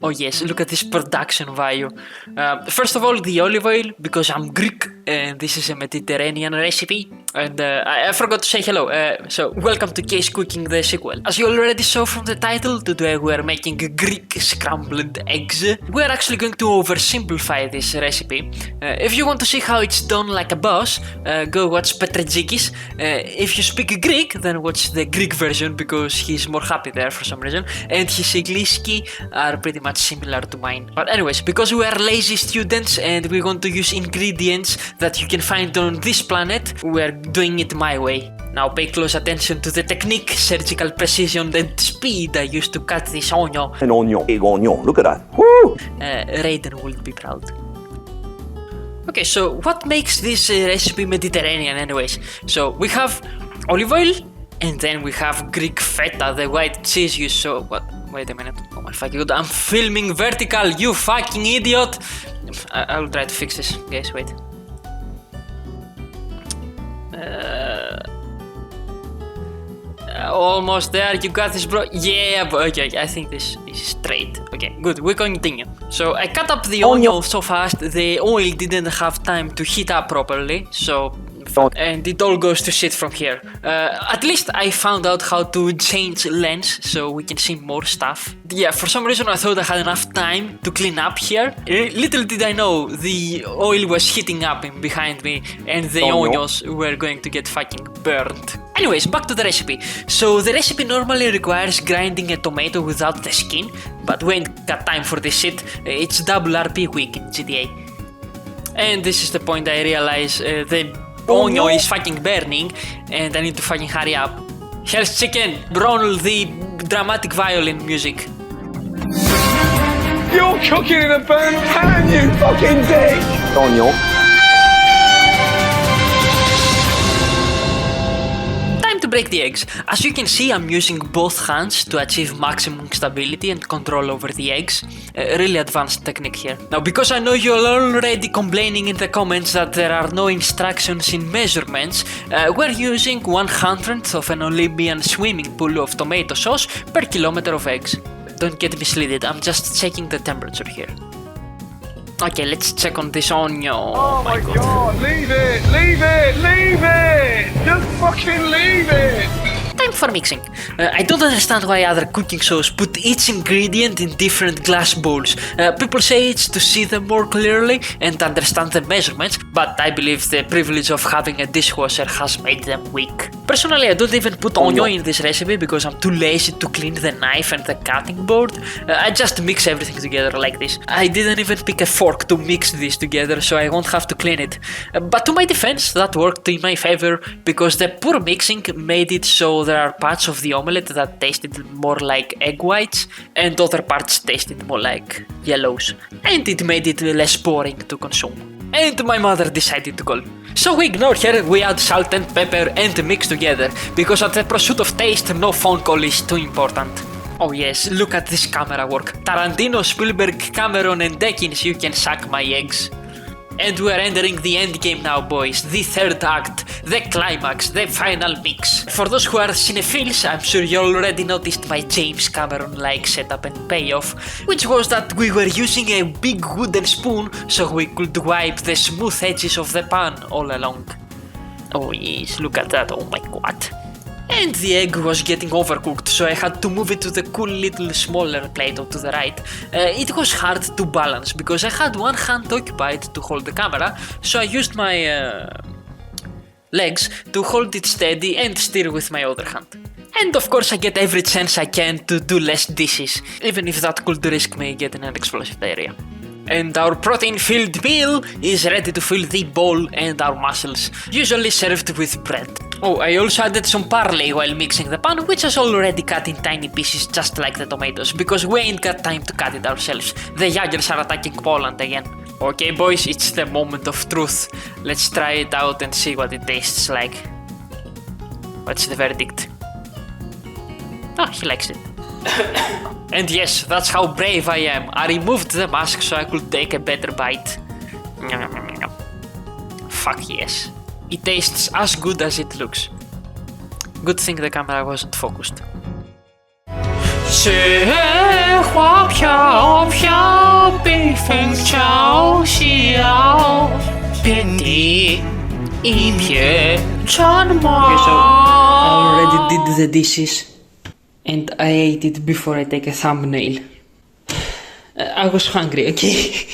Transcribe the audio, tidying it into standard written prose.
Oh yes, look at this production value. First of all, the olive oil, because I'm Greek and this is a Mediterranean recipe. And I forgot to say hello. So welcome to 𝐒𝐝𝐿 Cooking the sequel. As you already saw from the title, today we're making Greek scrambled eggs. We're actually going to oversimplify this recipe. If you want to see how it's done like a boss, go watch Petretsikis. If you speak Greek, then watch the Greek version because he's more happy there for some reason. And his 𝐒𝐝𝐿 are pretty much similar to mine. But anyways, because we are lazy students and we want to use ingredients that you can find on this planet, we're doing it my way. Now pay close attention to the technique, surgical precision and speed I used to cut this onion. An onion, big onion, look at that. Woo! Raiden would be proud. Okay, so what makes this recipe Mediterranean anyways? So we have olive oil and then we have Greek feta, the white cheese you saw. What? Wait a minute. Oh my fucking god, I'm filming vertical, you fucking idiot! I'll try to fix this, guys, wait. Almost there, you got this, bro. Yeah, but okay, I think this is straight. Okay, good, we continue. So I cut up the onion so fast, the oil didn't have time to heat up properly, so... and it all goes to shit from here. At least I found out how to change lens so we can see more stuff. Yeah, for some reason I thought I had enough time to clean up here. Little did I know the oil was heating up behind me and the onions were going to get fucking burned. Anyways, back to the recipe. So the recipe normally requires grinding a tomato without the skin, but we ain't got time for this shit. It's double RP week in GTA. And this is the point I realize the onion is fucking burning and I need to fucking hurry up. Hell's chicken, roll the dramatic violin music. You're cooking in a burnt pan, you fucking dick! Onion. To break the eggs. As you can see, I'm using both hands to achieve maximum stability and control over the eggs. Really advanced technique here. Now, because I know you're already complaining in the comments that there are no instructions in measurements, we're using 1/100th of an Olympian swimming pool of tomato sauce per kilometer of eggs. Don't get misled, I'm just checking the temperature here. Okay, let's check on this onion. Oh my god, leave it! Leave it! Leave it! Just fucking leave it! Time for mixing. I don't understand why other cooking shows put each ingredient in different glass bowls. People say it's to see them more clearly and understand the measurements, but I believe the privilege of having a dishwasher has made them weak. Personally, I don't even put onion in this recipe because I'm too lazy to clean the knife and the cutting board. I just mix everything together like this. I didn't even pick a fork to mix this together, so I won't have to clean it. But to my defense, that worked in my favor because the poor mixing made it so there are parts of the omelette that tasted more like egg whites and other parts tasted more like yellows. And it made it less boring to consume. And my mother decided to call. So we ignore her, we add salt and pepper and mix together, because at the pursuit of taste, no phone call is too important. Oh yes, look at this camera work. Tarantino, Spielberg, Cameron and Deakins, you can suck my eggs. And we are entering the end game now, boys. The third act, the climax, the final mix. For those who are cinephiles, I'm sure you already noticed my James Cameron-like setup and payoff, which was that we were using a big wooden spoon so we could wipe the smooth edges of the pan all along. Oh yes, look at that, oh my god. And the egg was getting overcooked, so I had to move it to the cool little smaller plate to the right. It was hard to balance because I had one hand occupied to hold the camera, so I used my legs to hold it steady and steer with my other hand. And of course I get every chance I can to do less dishes, even if that could risk me getting an explosive diarrhea. And our protein-filled meal is ready to fill the bowl and our muscles, usually served with bread. Oh, I also added some parsley while mixing the pan, which is already cut in tiny pieces just like the tomatoes, because we ain't got time to cut it ourselves. The Jaggers are attacking Poland again. Okay boys, it's the moment of truth. Let's try it out and see what it tastes like. What's the verdict? Oh, he likes it. And yes, that's how brave I am. I removed the mask so I could take a better bite. Fuck yes. It tastes as good as it looks. Good thing the camera wasn't focused. 雪花飘 so I already did the dishes and I ate it before I take a thumbnail. I was hungry, okay?